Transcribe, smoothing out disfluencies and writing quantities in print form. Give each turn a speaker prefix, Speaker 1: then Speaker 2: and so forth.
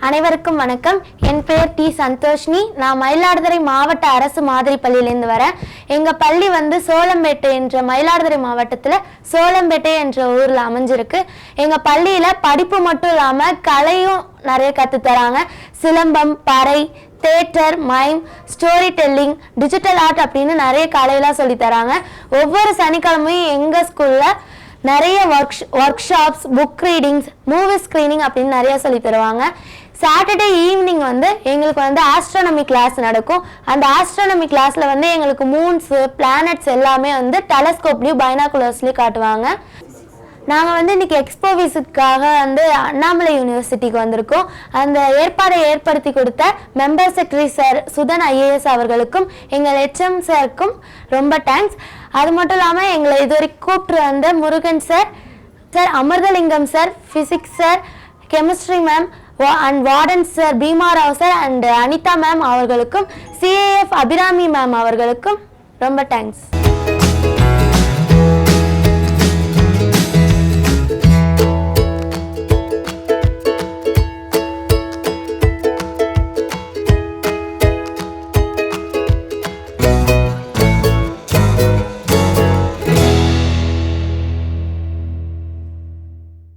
Speaker 1: அனைவருக்கும் வணக்கம். என் பெயர் டி சந்தோஷினி. நான் மயிலாடுதுறை மாவட்ட அரசு மாதிரி பள்ளியிலேருந்து வரேன். எங்கள் பள்ளி சோளம்பேட்டை என்ற மயிலாடுதுறை மாவட்டத்தில் சோளம்பேட்டை என்ற ஊரில் அமைஞ்சிருக்கு. எங்கள் பள்ளியில் படிப்பு மட்டும் இல்லாமல் கலையும் நிறைய கற்றுத்தராங்க. சிலம்பம், பறை, theatre, mime, story telling, digital art அப்படின்னு நிறைய கலையெல்லாம் சொல்லித்தராங்க. ஒவ்வொரு சனிக்கிழமையும் எங்கள் ஸ்கூலில் நிறைய work shops, book readings, movie screening அப்படின்னு நிறைய சொல்லி தருவாங்க. சாட்டர்டே ஈவினிங் எங்களுக்கு ஆஸ்ட்ரானமி கிளாஸ் நடக்கும். அந்த ஆஸ்ட்ரானமி கிளாஸில் எங்களுக்கு மூன்ஸு, பிளானட்ஸ் எல்லாமே டெலஸ்கோப்லேயும் பைனாகுலர்ஸ்லேயும் காட்டுவாங்க. நாங்கள் இன்னைக்கு எக்ஸ்போ விசிட்காக அண்ணாமலை யூனிவர்சிட்டிக்கு வந்திருக்கோம். அந்த ஏற்பாடை ஏற்படுத்தி கொடுத்த member secretary sir Sudhan IAS அவர்களுக்கும் எங்கள் HM சாருக்கும் ரொம்ப தேங்க்ஸ். அது மட்டும் இல்லாமல் எங்களை இதுவரைக்கும் கூப்பிட்டு Murugan sir, Amirthalingam sir, physics sir, chemistry ma'am and warden sir Bheemarao sir and Anitha ma'am அவர்களுக்கும், CAF அபிராமி மேம் அவர்களுக்கும் ரொம்ப தேங்க்ஸ்.